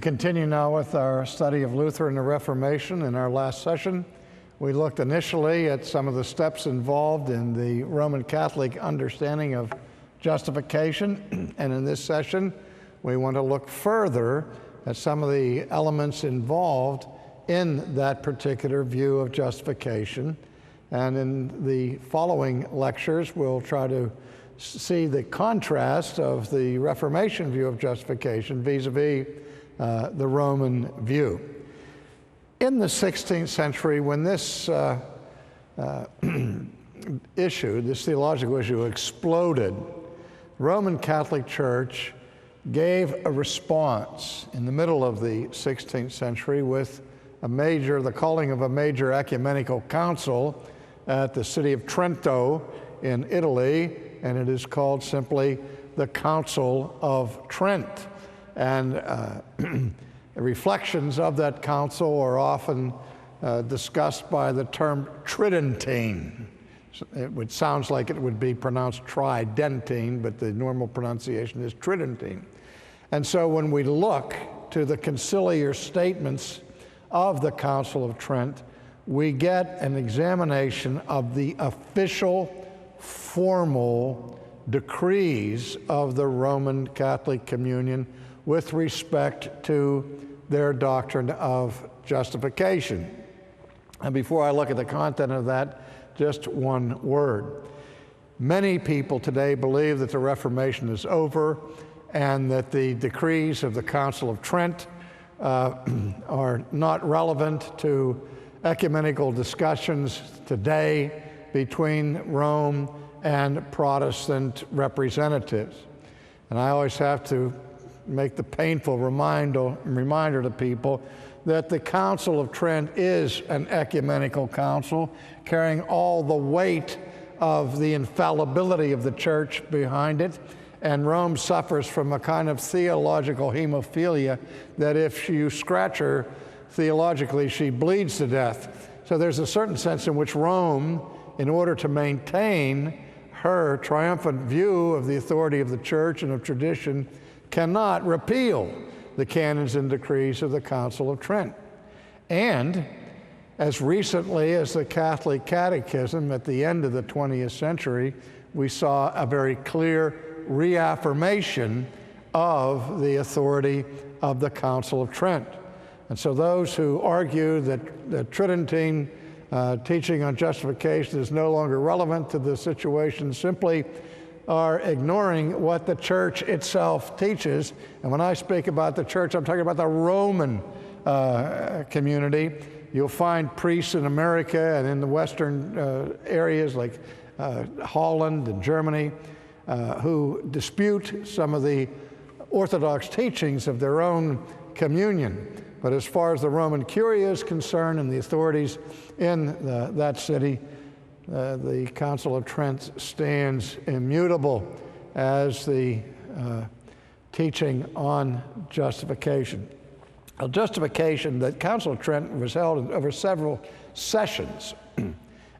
continue now with our study of Luther and the Reformation. In our last session, we looked initially at some of the steps involved in the Roman Catholic understanding of justification, and in this session, we want to look further at some of the elements involved in that particular view of justification. And in the following lectures, we'll try to see the contrast of the Reformation view of justification vis-a-vis the Roman view. In the 16th century, when this issue, this theological issue, exploded, the Roman Catholic Church gave a response in the middle of the 16th century with the calling of a major ecumenical council at the city of Trento in Italy, and it is called simply the Council of Trent. And reflections of that council are often discussed by the term tridentine. It sounds like it would be pronounced tridentine, but the normal pronunciation is tridentine. And so when we look to the conciliar statements of the Council of Trent, we get an examination of the official, formal decrees of the Roman Catholic Communion with respect to their doctrine of justification. And before I look at the content of that, just one word. Many people today believe that the Reformation is over and that the decrees of the Council of Trent are not relevant to ecumenical discussions today between Rome and Protestant representatives. And I always have to make the painful reminder to people that the Council of Trent is an ecumenical council carrying all the weight of the infallibility of the Church behind it, and Rome suffers from a kind of theological hemophilia that if you scratch her theologically, she bleeds to death. So there's a certain sense in which Rome, in order to maintain her triumphant view of the authority of the Church and of tradition, cannot repeal the canons and decrees of the Council of Trent. And as recently as the Catholic Catechism at the end of the 20th century, we saw a very clear reaffirmation of the authority of the Council of Trent. And so those who argue that the Tridentine teaching on justification is no longer relevant to the situation simply are ignoring what the Church itself teaches. And when I speak about the Church, I'm talking about the Roman community. You'll find priests in America and in the Western areas like Holland and Germany who dispute some of the Orthodox teachings of their own communion. But as far as the Roman Curia is concerned and the authorities in that city, the Council of Trent stands immutable as the teaching on justification. Well, justification, the Council of Trent was held over several sessions,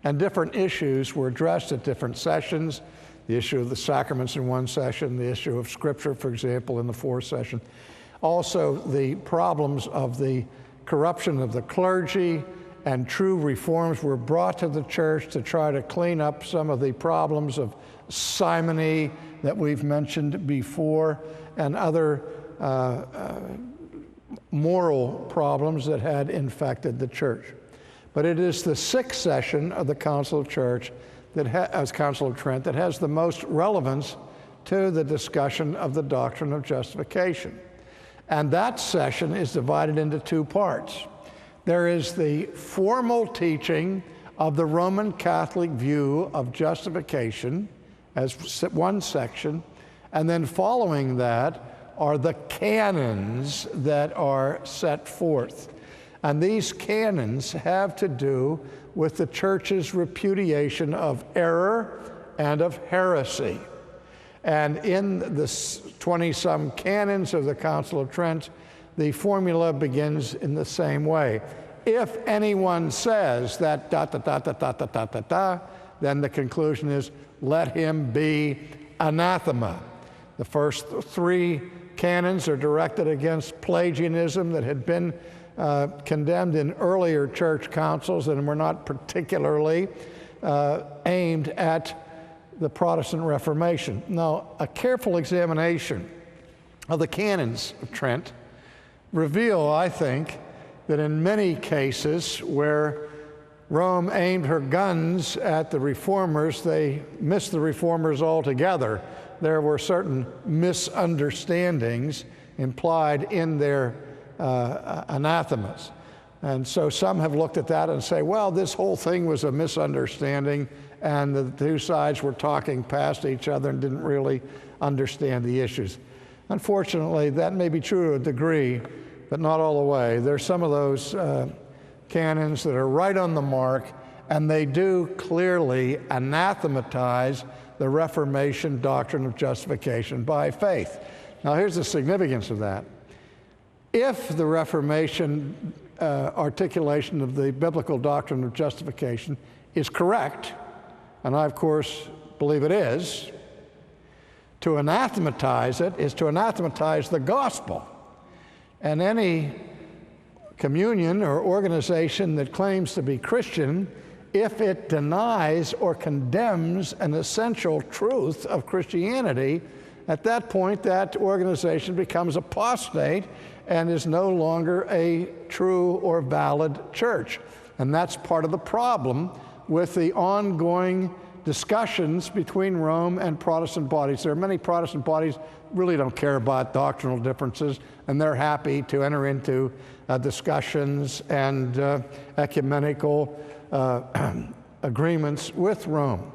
and different issues were addressed at different sessions. The issue of the sacraments in one session, the issue of Scripture, for example, in the fourth session. Also, the problems of the corruption of the clergy and true reforms were brought to the Church to try to clean up some of the problems of simony that we've mentioned before and other moral problems that had infected the Church. But it is the sixth session of the Council of Church as Council of Trent that has the most relevance to the discussion of the doctrine of justification. And that session is divided into two parts. There is the formal teaching of the Roman Catholic view of justification as one section, and then following that are the canons that are set forth. And these canons have to do with the Church's repudiation of error and of heresy. And in the 20-some canons of the Council of Trent, the formula begins in the same way. If anyone says that then the conclusion is, let him be anathema. The first three canons are directed against Pelagianism that had been condemned in earlier church councils and were not particularly aimed at the Protestant Reformation. Now, a careful examination of the canons of Trent reveal, I think, that in many cases where Rome aimed her guns at the reformers, they missed the reformers altogether. There were certain misunderstandings implied in their anathemas. And so some have looked at that and say, well, this whole thing was a misunderstanding, and the two sides were talking past each other and didn't really understand the issues. Unfortunately, that may be true to a degree, but not all the way. There's some of those canons that are right on the mark, and they do clearly anathematize the Reformation doctrine of justification by faith. Now, here's the significance of that. If the Reformation articulation of the biblical doctrine of justification is correct, and I, of course, believe it is, to anathematize it is to anathematize the gospel. And any communion or organization that claims to be Christian, if it denies or condemns an essential truth of Christianity, at that point that organization becomes apostate and is no longer a true or valid church. And that's part of the problem with the ongoing discussions between Rome and Protestant bodies. There are many Protestant bodies really don't care about doctrinal differences, and they're happy to enter into discussions and ecumenical agreements with Rome.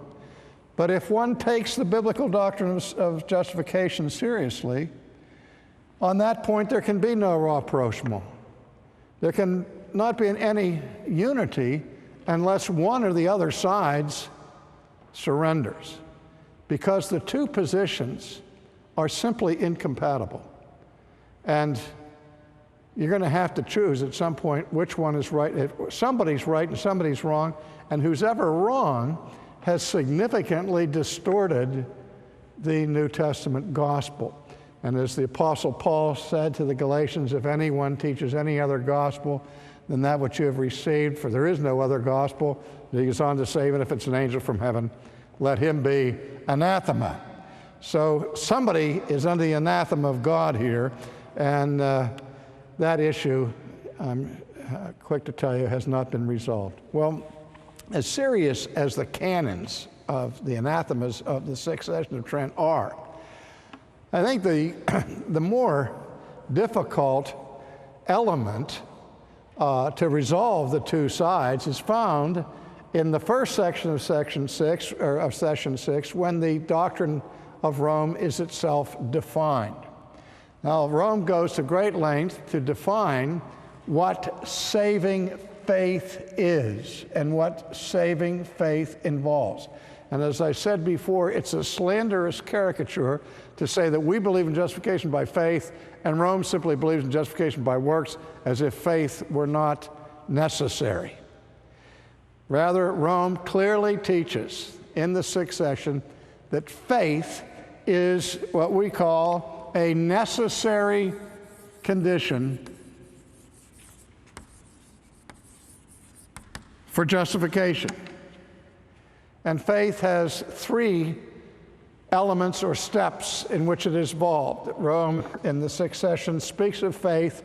But if one takes the biblical doctrine of justification seriously, on that point there can be no rapprochement. There can not be any unity unless one or the other sides surrenders, because the two positions are simply incompatible. And you're going to have to choose at some point which one is right. If somebody's right and somebody's wrong, and who's ever wrong has significantly distorted the New Testament gospel. And as the Apostle Paul said to the Galatians, if anyone teaches any other gospel than that which you have received, for there is no other gospel, he goes on to say, even if it's an angel from heaven, let him be anathema. So somebody is under the anathema of God here, and that issue, I'm quick to tell you, has not been resolved. Well, as serious as the canons of the anathemas of the Sixth Session of Trent are, I think the more difficult element to resolve the two sides is found in the first section of Session 6, when the doctrine of Rome is itself defined. Now, Rome goes to great length to define what saving faith is and what saving faith involves. And as I said before, it's a slanderous caricature to say that we believe in justification by faith and Rome simply believes in justification by works, as if faith were not necessary. Rather, Rome clearly teaches in the Sixth Session that faith is what we call a necessary condition for justification. And faith has three elements or steps in which it is involved. Rome, in the Sixth Session, speaks of faith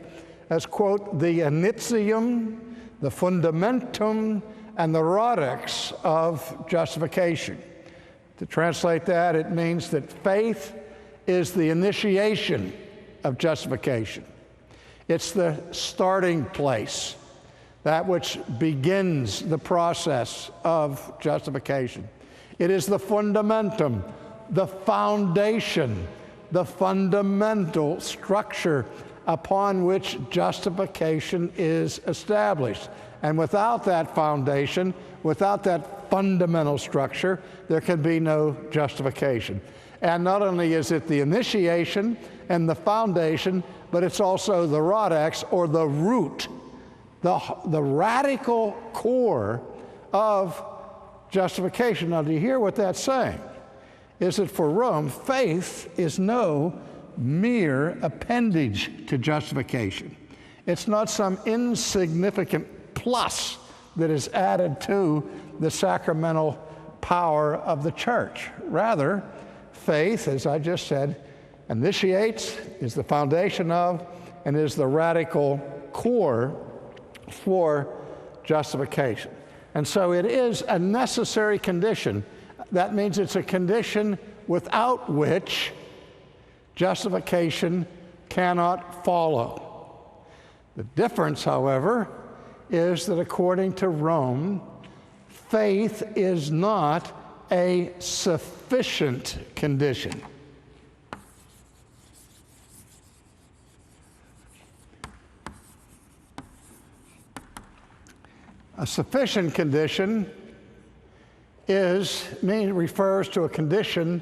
as, quote, the initium, the fundamentum, and the radix of justification. To translate that, it means that faith is the initiation of justification. It's the starting place, that which begins the process of justification. It is the fundamentum, the foundation, the fundamental structure upon which justification is established. And without that foundation, without that fundamental structure, there can be no justification. And not only is it the initiation and the foundation, but it's also the radix, or the root, the radical core of justification. Now, do you hear what that's saying? Is that for Rome, faith is no mere appendage to justification. It's not some insignificant plus that is added to the sacramental power of the church. Rather, faith, as I just said, initiates, is the foundation of, and is the radical core for justification. And so it is a necessary condition. That means it's a condition without which justification cannot follow. The difference, however, is that according to Rome, faith is not a sufficient condition. A sufficient condition refers to a condition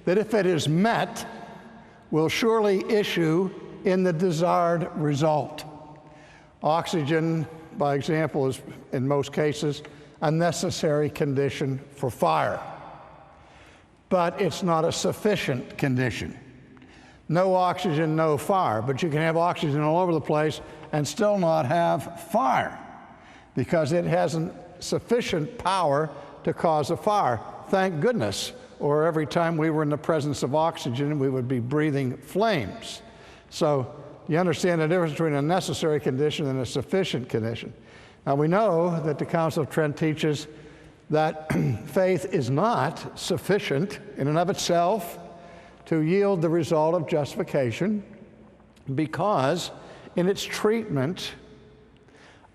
that, if it is met, will surely issue in the desired result. Oxygen, by example, is in most cases a necessary condition for fire, but it's not a sufficient condition. No oxygen, no fire, but you can have oxygen all over the place and still not have fire, because it hasn't sufficient power to cause a fire. Thank goodness, or every time we were in the presence of oxygen, we would be breathing flames. So you understand the difference between a necessary condition and a sufficient condition. Now we know that the Council of Trent teaches that faith is not sufficient in and of itself to yield the result of justification, because in its treatment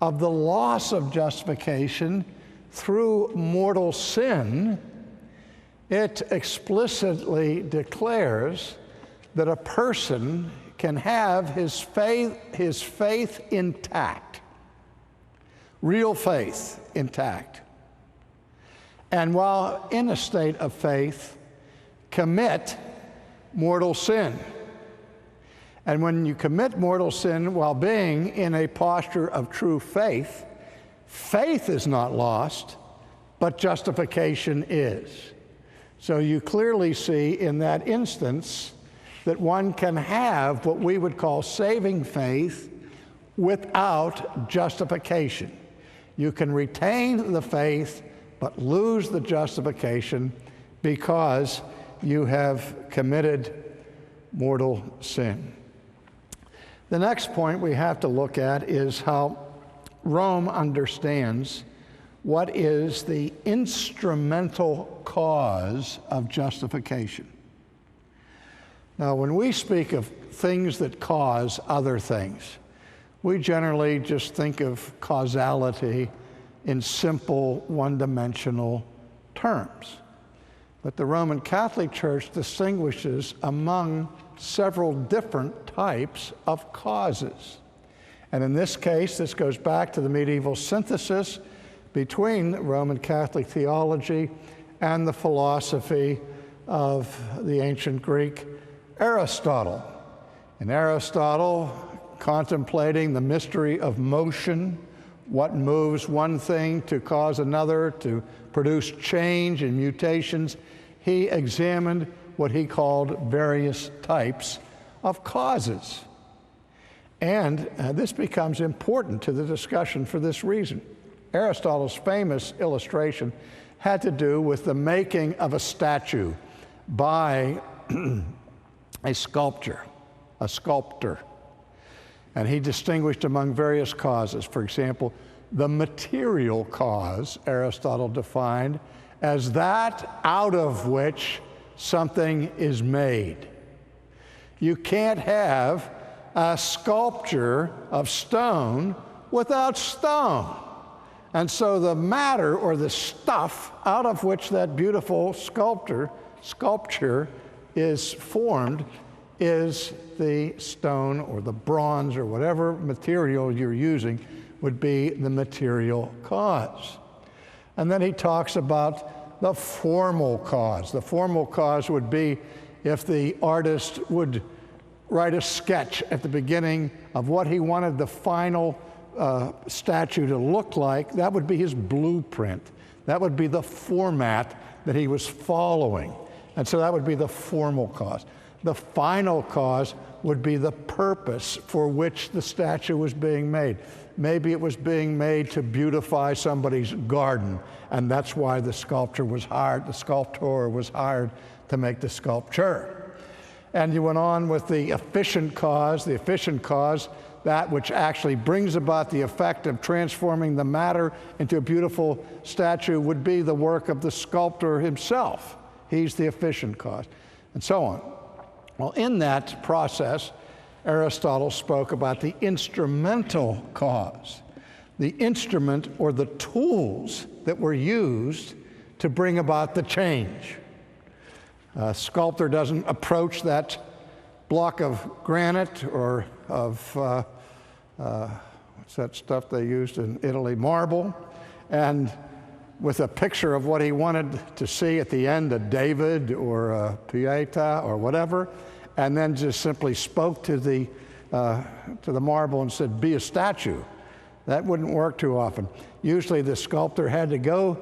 of the loss of justification through mortal sin, it explicitly declares that a person can have his faith intact, real faith intact, and while in a state of faith, commit mortal sin. And when you commit mortal sin while being in a posture of true faith, faith is not lost, but justification is. So you clearly see in that instance that one can have what we would call saving faith without justification. You can retain the faith but lose the justification because you have committed mortal sin. The next point we have to look at is how Rome understands what is the instrumental cause of justification. Now, when we speak of things that cause other things, we generally just think of causality in simple, one-dimensional terms. But the Roman Catholic Church distinguishes among several different types of causes. And in this case, this goes back to the medieval synthesis between Roman Catholic theology and the philosophy of the ancient Greek Aristotle. And Aristotle, contemplating the mystery of motion, what moves one thing to cause another, to produce change and mutations, he examined what he called various types of causes. And this becomes important to the discussion for this reason. Aristotle's famous illustration had to do with the making of a statue by a sculptor. And he distinguished among various causes. For example, the material cause, Aristotle defined as that out of which something is made. You can't have a sculpture of stone without stone. And so the matter or the stuff out of which that beautiful sculpture is formed is the stone or the bronze or whatever material you're using would be the material cause. And then he talks about the formal cause. The formal cause would be if the artist would write a sketch at the beginning of what he wanted the final statue to look like. That would be his blueprint. That would be the format that he was following. And so that would be the formal cause. The final cause would be the purpose for which the statue was being made. Maybe it was being made to beautify somebody's garden, and that's why the sculptor was hired to make the sculpture. And you went on with the efficient cause, that which actually brings about the effect of transforming the matter into a beautiful statue, would be the work of the sculptor himself. He's the efficient cause, and so on. Well, in that process, Aristotle spoke about the instrumental cause, the instrument or the tools that were used to bring about the change. A sculptor doesn't approach that block of granite or of, what's that stuff they used in Italy, marble, and with a picture of what he wanted to see at the end, a David or a Pieta or whatever, and then just simply spoke to the marble and said, be a statue. That wouldn't work too often. Usually the sculptor had to go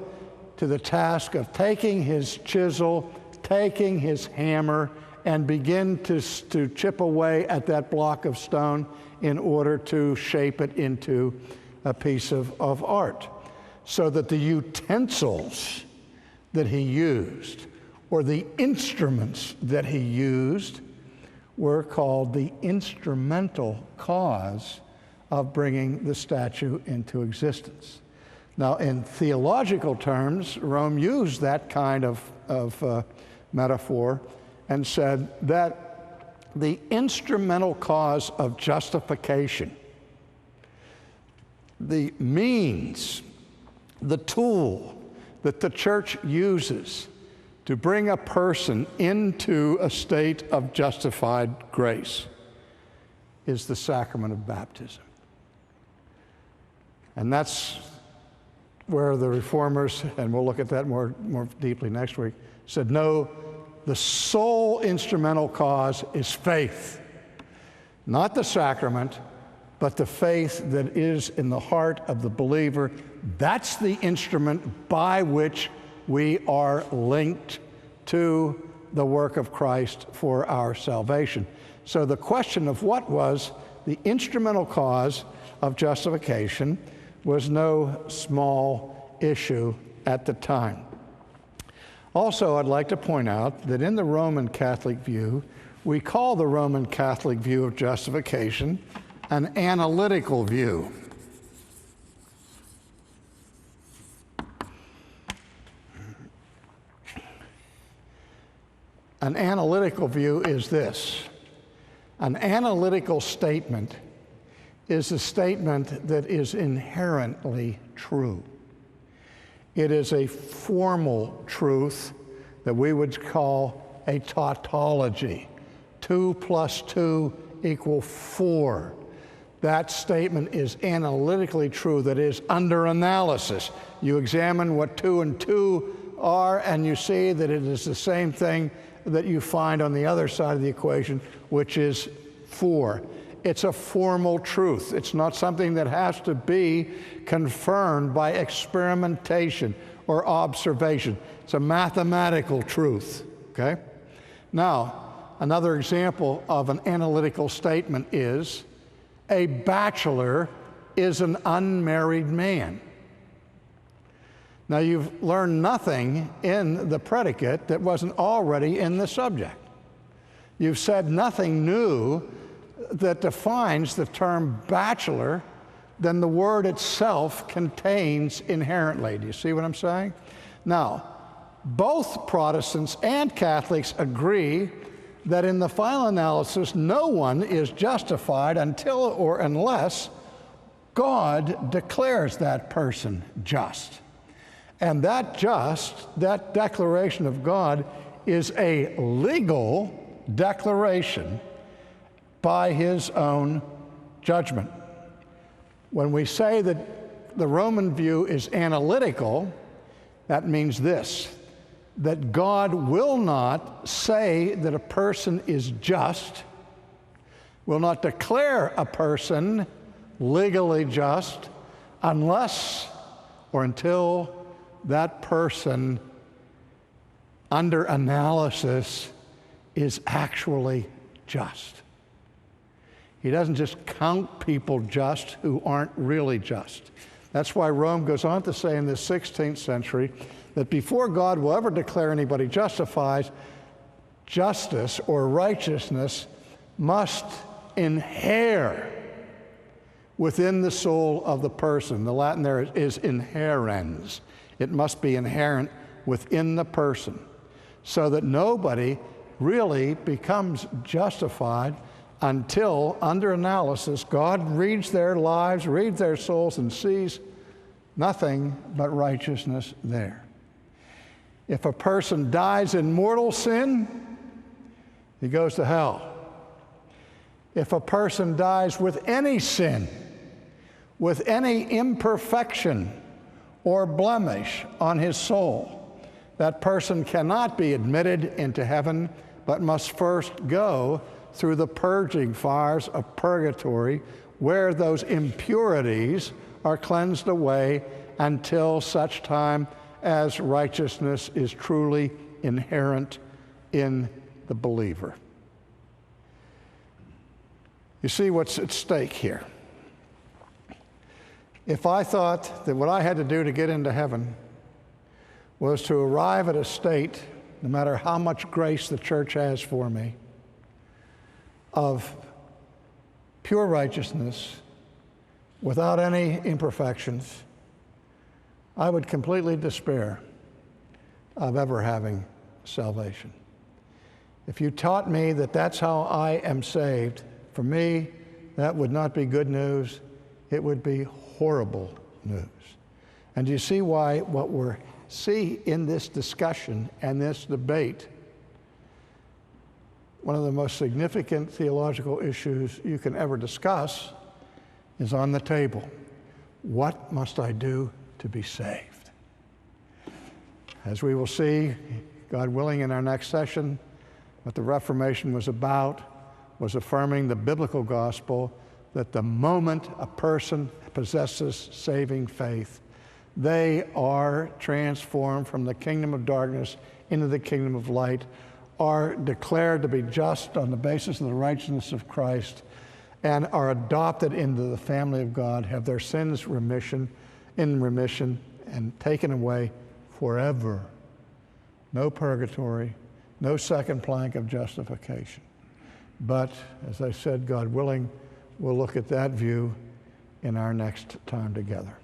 to the task of taking his chisel, taking his hammer, and begin to chip away at that block of stone in order to shape it into a piece of art. So that the utensils that he used, or the instruments that he used, were called the instrumental cause of bringing the statue into existence. Now, in theological terms, Rome used that kind of metaphor and said that the instrumental cause of justification, the means, the tool that the church uses to bring a person into a state of justified grace, is the sacrament of baptism. And that's where the reformers, and we'll look at that more deeply next week, said, no, the sole instrumental cause is faith. Not the sacrament, but the faith that is in the heart of the believer. That's the instrument by which we are linked to the work of Christ for our salvation. So the question of what was the instrumental cause of justification was no small issue at the time. Also, I'd like to point out that in the Roman Catholic view, we call the Roman Catholic view of justification an analytical view. An analytical view is this. An analytical statement is a statement that is inherently true. It is a formal truth that we would call a tautology. 2 plus 2 equal 4. That statement is analytically true, that is under analysis. You examine what 2 and 2 are, and you see that it is the same thing that you find on the other side of the equation, which is 4. It's a formal truth. It's not something that has to be confirmed by experimentation or observation. It's a mathematical truth, okay? Now, another example of an analytical statement is a bachelor is an unmarried man. Now, you've learned nothing in the predicate that wasn't already in the subject. You've said nothing new that defines the term bachelor than the word itself contains inherently. Do you see what I'm saying? Now, both Protestants and Catholics agree that in the final analysis, no one is justified until or unless God declares that person just. And that declaration of God is a legal declaration by his own judgment. When we say that the Roman view is analytical, that means this, that God will not say that a person is just, will not declare a person legally just, unless or until that person, under analysis, is actually just. He doesn't just count people just who aren't really just. That's why Rome goes on to say in the 16th century that before God will ever declare anybody justified, justice or righteousness must inhere within the soul of the person. The Latin there is inherens. It must be inherent within the person, so that nobody really becomes justified until, under analysis, God reads their lives, reads their souls, and sees nothing but righteousness there. If a person dies in mortal sin, he goes to hell. If a person dies with any sin, with any imperfection or blemish on his soul, that person cannot be admitted into heaven, but must first go through the purging fires of purgatory, where those impurities are cleansed away until such time as righteousness is truly inherent in the believer. You see what's at stake here. If I thought that what I had to do to get into heaven was to arrive at a state, no matter how much grace the church has for me, of pure righteousness, without any imperfections, I would completely despair of ever having salvation. If you taught me that that's how I am saved, for me, that would not be good news. It would be horrible news. And you see why what we're see in this discussion and this debate, one of the most significant theological issues you can ever discuss is on the table. What must I do to be saved? As we will see, God willing, in our next session, what the Reformation was about was affirming the biblical gospel that the moment a person possesses saving faith, they are transformed from the kingdom of darkness into the kingdom of light, are declared to be just on the basis of the righteousness of Christ, and are adopted into the family of God, have their sins in remission, and taken away forever. No purgatory, no second plank of justification. But, as I said, God willing, we'll look at that view in our next time together.